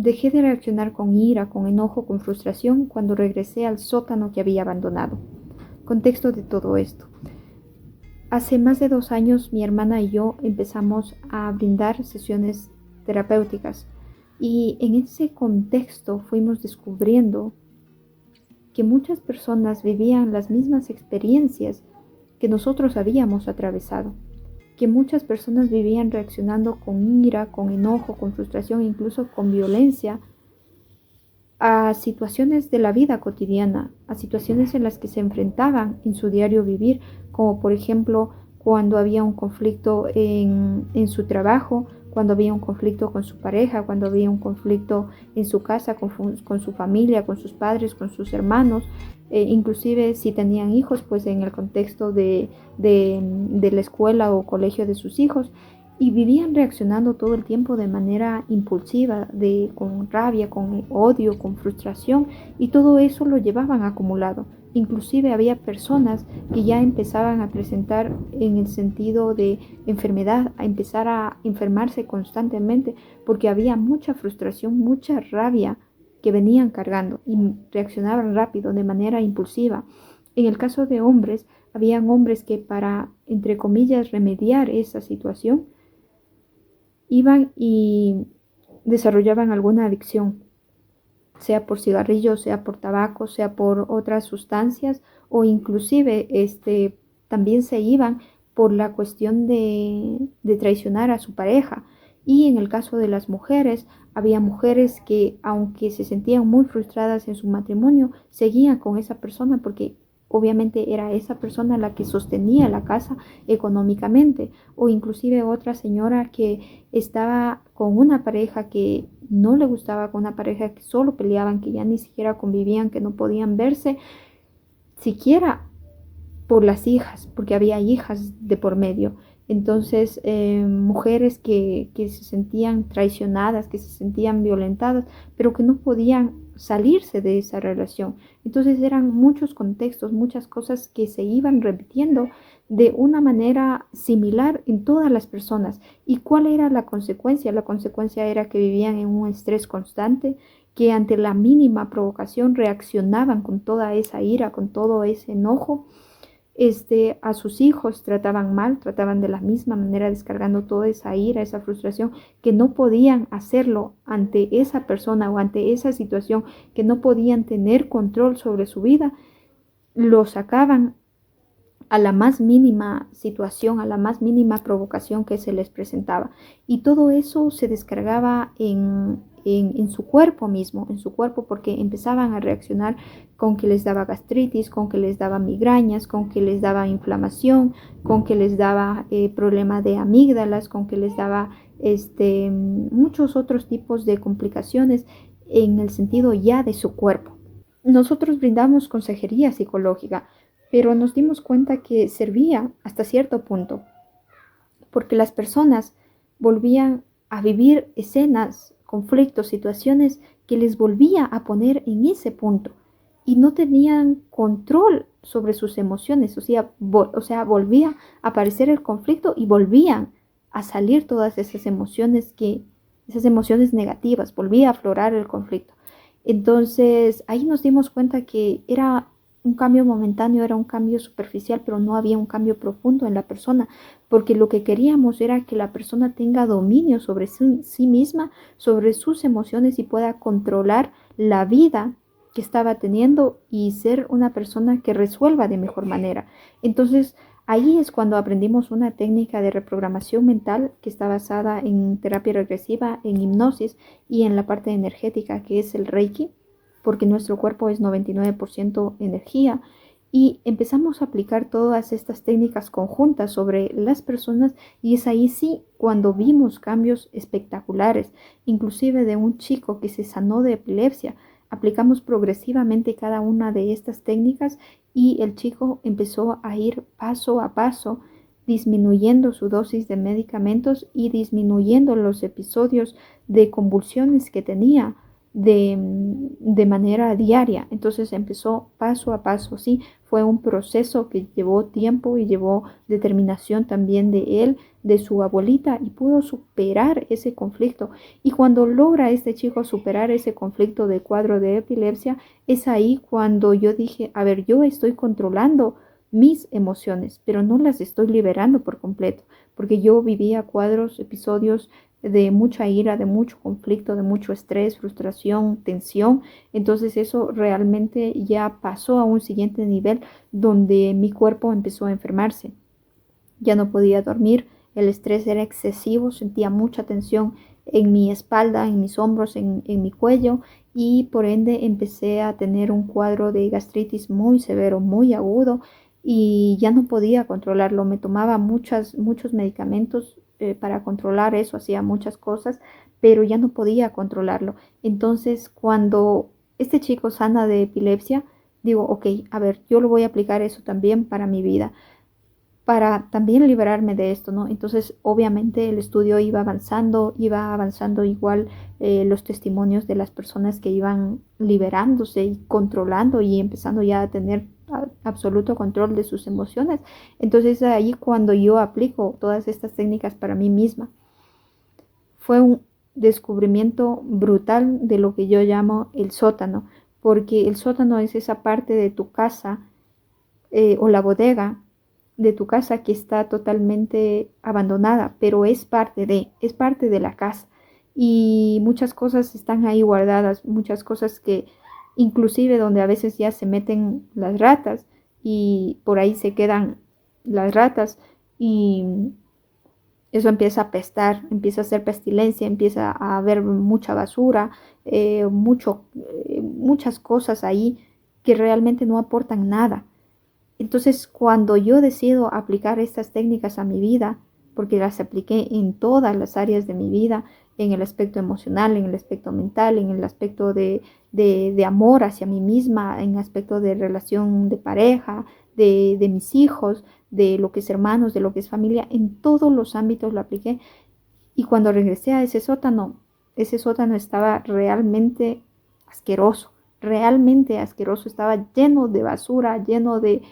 Dejé de reaccionar con ira, con enojo, con frustración cuando regresé al sótano que había abandonado. Contexto de todo esto. Hace más de 2 años mi hermana y yo empezamos a brindar sesiones terapéuticas y en ese contexto fuimos descubriendo que muchas personas vivían las mismas experiencias que nosotros habíamos atravesado, que muchas personas vivían reaccionando con ira, con enojo, con frustración, incluso con violencia a situaciones de la vida cotidiana, a situaciones en las que se enfrentaban en su diario vivir, como por ejemplo cuando había un conflicto en su trabajo, cuando había un conflicto con su pareja, cuando había un conflicto en su casa, con su familia, con sus padres, con sus hermanos, inclusive si tenían hijos, pues en el contexto de la escuela o colegio de sus hijos y vivían reaccionando todo el tiempo de manera impulsiva, con rabia, con odio, con frustración y todo eso lo llevaban acumulado. Inclusive había personas que ya empezaban a presentar en el sentido de enfermedad, a empezar a enfermarse constantemente porque había mucha frustración, mucha rabia que venían cargando y reaccionaban rápido, de manera impulsiva. En el caso de hombres, habían hombres que para, entre comillas, remediar esa situación, iban y desarrollaban alguna adicción, sea por cigarrillos, sea por tabaco, sea por otras sustancias o inclusive también se iban por la cuestión de traicionar a su pareja. Y en el caso de las mujeres, había mujeres que aunque se sentían muy frustradas en su matrimonio, seguían con esa persona porque obviamente era esa persona la que sostenía la casa económicamente, o inclusive otra señora que estaba con una pareja que no le gustaba, con una pareja que solo peleaban, que ya ni siquiera convivían, que no podían verse siquiera por las hijas, porque había hijas de por medio. Entonces, mujeres que se sentían traicionadas, que se sentían violentadas, pero que no podían salirse de esa relación. Entonces eran muchos contextos, muchas cosas que se iban repitiendo de una manera similar en todas las personas. ¿Y cuál era la consecuencia? La consecuencia era que vivían en un estrés constante, que ante la mínima provocación reaccionaban con toda esa ira, con todo ese enojo. A sus hijos trataban mal, trataban de la misma manera, descargando toda esa ira, esa frustración, que no podían hacerlo ante esa persona o ante esa situación, que no podían tener control sobre su vida, lo sacaban a la más mínima situación, a la más mínima provocación que se les presentaba. Y todo eso se descargaba en su cuerpo mismo, en su cuerpo, porque empezaban a reaccionar con que les daba gastritis, con que les daba migrañas, con que les daba inflamación, con que les daba problema de amígdalas, con que les daba muchos otros tipos de complicaciones en el sentido ya de su cuerpo. Nosotros brindamos consejería psicológica, pero nos dimos cuenta que servía hasta cierto punto, porque las personas volvían a vivir escenas, conflictos, situaciones que les volvía a poner en ese punto y no tenían control sobre sus emociones, o sea, volvía a aparecer el conflicto y volvían a salir todas esas emociones negativas, volvía a aflorar el conflicto. Entonces ahí nos dimos cuenta que era un cambio momentáneo, era un cambio superficial, pero no había un cambio profundo en la persona, porque lo que queríamos era que la persona tenga dominio sobre sí misma, sobre sus emociones y pueda controlar la vida que estaba teniendo y ser una persona que resuelva de mejor manera. Entonces, ahí es cuando aprendimos una técnica de reprogramación mental que está basada en terapia regresiva, en hipnosis y en la parte energética que es el Reiki, porque nuestro cuerpo es 99% energía y empezamos a aplicar todas estas técnicas conjuntas sobre las personas y es ahí sí cuando vimos cambios espectaculares, inclusive de un chico que se sanó de epilepsia. Aplicamos progresivamente cada una de estas técnicas y el chico empezó a ir paso a paso disminuyendo su dosis de medicamentos y disminuyendo los episodios de convulsiones que tenía de manera diaria. Entonces empezó paso a paso, ¿sí? Fue un proceso que llevó tiempo y llevó determinación también de él, de su abuelita, y pudo superar ese conflicto. Y cuando logra este chico superar ese conflicto de cuadro de epilepsia, es ahí cuando yo dije, a ver, yo estoy controlando mis emociones, pero no las estoy liberando por completo, porque yo vivía cuadros, episodios de mucha ira, de mucho conflicto, de mucho estrés, frustración, tensión. Entonces eso realmente ya pasó a un siguiente nivel donde mi cuerpo empezó a enfermarse. Ya no podía dormir, el estrés era excesivo, sentía mucha tensión en mi espalda, en mis hombros, en mi cuello, y por ende empecé a tener un cuadro de gastritis muy severo, muy agudo, y ya no podía controlarlo. Me tomaba muchos medicamentos para controlar eso, hacía muchas cosas, pero ya no podía controlarlo. Entonces, cuando este chico sana de epilepsia, digo, ok, a ver, yo lo voy a aplicar eso también para mi vida, para también liberarme de esto, ¿no? Entonces, obviamente el estudio iba avanzando igual, los testimonios de las personas que iban liberándose y controlando y empezando ya a tener absoluto control de sus emociones. Entonces, ahí cuando yo aplico todas estas técnicas para mí misma, fue un descubrimiento brutal de lo que yo llamo el sótano, porque el sótano es esa parte de tu casa, o la bodega de tu casa que está totalmente abandonada, pero es parte de la casa. Y muchas cosas están ahí guardadas, muchas cosas que inclusive donde a veces ya se meten las ratas y por ahí se quedan las ratas, y eso empieza a apestar, empieza a hacer pestilencia, empieza a haber mucha basura, muchas cosas ahí que realmente no aportan nada. Entonces, cuando yo decido aplicar estas técnicas a mi vida, porque las apliqué en todas las áreas de mi vida, en el aspecto emocional, en el aspecto mental, en el aspecto de amor hacia mí misma, en el aspecto de relación de pareja, de mis hijos, de lo que es hermanos, de lo que es familia, en todos los ámbitos lo apliqué. Y cuando regresé a ese sótano estaba realmente asqueroso, estaba lleno de basura, lleno de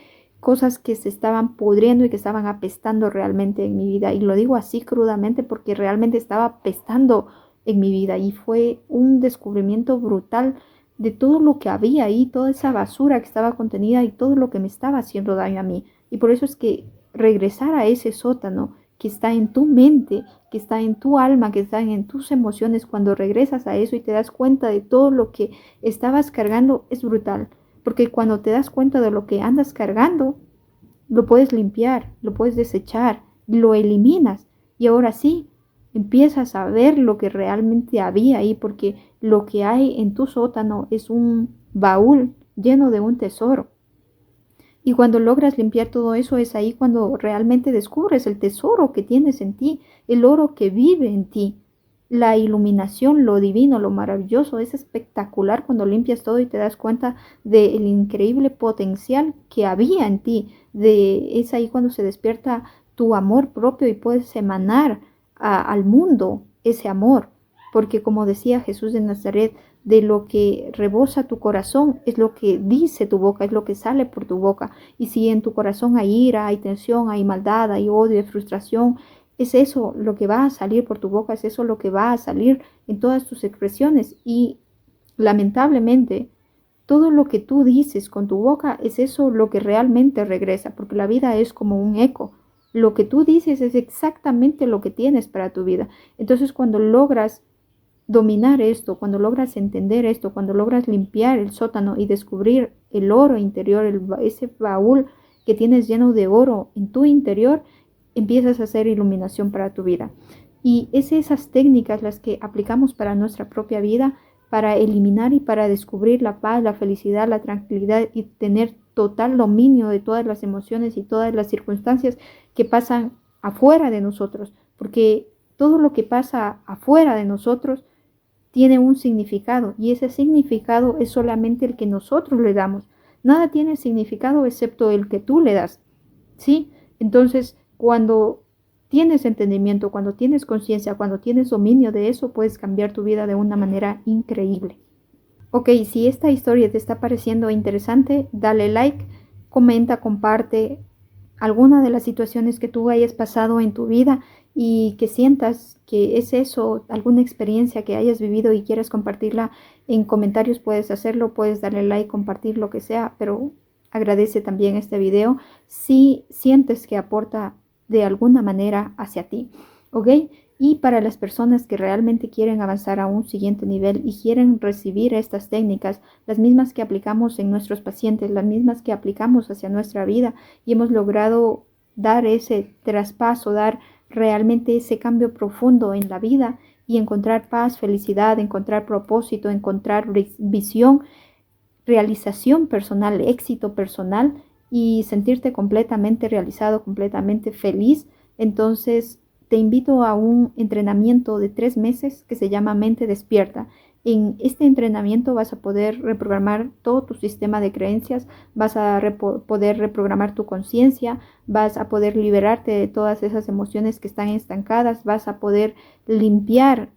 cosas que se estaban pudriendo y que estaban apestando realmente en mi vida. Y lo digo así crudamente porque realmente estaba apestando en mi vida, y fue un descubrimiento brutal de todo lo que había ahí, toda esa basura que estaba contenida y todo lo que me estaba haciendo daño a mí. Y por eso es que regresar a ese sótano que está en tu mente, que está en tu alma, que está en tus emociones, cuando regresas a eso y te das cuenta de todo lo que estabas cargando, es brutal. Porque cuando te das cuenta de lo que andas cargando, lo puedes limpiar, lo puedes desechar, lo eliminas. Y ahora sí, empiezas a ver lo que realmente había ahí, porque lo que hay en tu sótano es un baúl lleno de un tesoro. Y cuando logras limpiar todo eso, es ahí cuando realmente descubres el tesoro que tienes en ti, el oro que vive en ti. La iluminación, lo divino, lo maravilloso, es espectacular cuando limpias todo y te das cuenta del increíble potencial que había en ti. Es ahí cuando se despierta tu amor propio y puedes emanar al mundo ese amor. Porque como decía Jesús de Nazaret, de lo que rebosa tu corazón es lo que dice tu boca, es lo que sale por tu boca. Y si en tu corazón hay ira, hay tensión, hay maldad, hay odio, hay frustración, es eso lo que va a salir por tu boca, es eso lo que va a salir en todas tus expresiones. Y lamentablemente, todo lo que tú dices con tu boca es eso lo que realmente regresa, porque la vida es como un eco. Lo que tú dices es exactamente lo que tienes para tu vida. Entonces, cuando logras dominar esto, cuando logras entender esto, cuando logras limpiar el sótano y descubrir el oro interior, ese baúl que tienes lleno de oro en tu interior, empiezas a hacer iluminación para tu vida. Y es esas técnicas las que aplicamos para nuestra propia vida, para eliminar y para descubrir la paz, la felicidad, la tranquilidad y tener total dominio de todas las emociones y todas las circunstancias que pasan afuera de nosotros, porque todo lo que pasa afuera de nosotros tiene un significado, y ese significado es solamente el que nosotros le damos. Nada tiene significado excepto el que tú le das, ¿sí? Entonces, cuando tienes entendimiento, cuando tienes conciencia, cuando tienes dominio de eso, puedes cambiar tu vida de una manera increíble. Ok, si esta historia te está pareciendo interesante, dale like, comenta, comparte alguna de las situaciones que tú hayas pasado en tu vida y que sientas que es eso, alguna experiencia que hayas vivido y quieres compartirla en comentarios, puedes hacerlo, puedes darle like, compartir lo que sea, pero agradece también este video si sientes que aporta de alguna manera hacia ti, ¿ok? Y para las personas que realmente quieren avanzar a un siguiente nivel y quieren recibir estas técnicas, las mismas que aplicamos en nuestros pacientes, las mismas que aplicamos hacia nuestra vida y hemos logrado dar ese traspaso, dar realmente ese cambio profundo en la vida y encontrar paz, felicidad, encontrar propósito, encontrar visión, realización personal, éxito personal y sentirte completamente realizado, completamente feliz. Entonces, te invito a un entrenamiento de 3 meses que se llama Mente Despierta. En este entrenamiento vas a poder reprogramar todo tu sistema de creencias, vas a poder reprogramar tu conciencia, vas a poder liberarte de todas esas emociones que están estancadas, vas a poder limpiar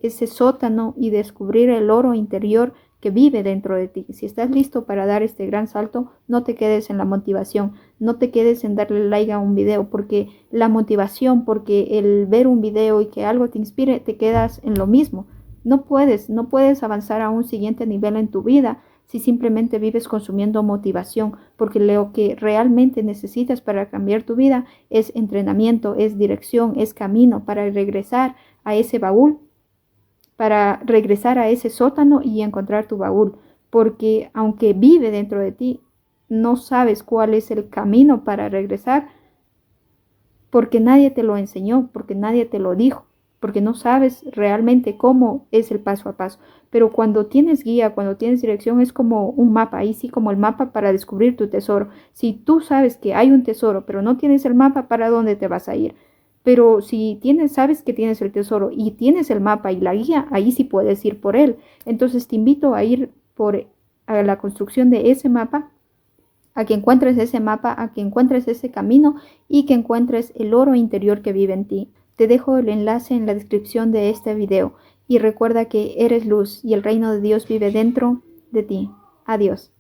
ese sótano y descubrir el oro interior que vive dentro de ti. Si estás listo para dar este gran salto, no te quedes en la motivación, no te quedes en darle like a un video, porque la motivación, porque el ver un video y que algo te inspire, te quedas en lo mismo. No puedes avanzar a un siguiente nivel en tu vida si simplemente vives consumiendo motivación, porque lo que realmente necesitas para cambiar tu vida es entrenamiento, es dirección, es camino para regresar a ese baúl, para regresar a ese sótano y encontrar tu baúl, porque aunque vive dentro de ti, no sabes cuál es el camino para regresar, porque nadie te lo enseñó, porque nadie te lo dijo, porque no sabes realmente cómo es el paso a paso. Pero cuando tienes guía, cuando tienes dirección, es como un mapa, ahí sí como el mapa para descubrir tu tesoro. Si tú sabes que hay un tesoro, pero no tienes el mapa, ¿para dónde te vas a ir? Pero si sabes que tienes el tesoro y tienes el mapa y la guía, ahí sí puedes ir por él. Entonces te invito a ir a la construcción de ese mapa, a que encuentres ese mapa, a que encuentres ese camino y que encuentres el oro interior que vive en ti. Te dejo el enlace en la descripción de este video y recuerda que eres luz y el reino de Dios vive dentro de ti. Adiós.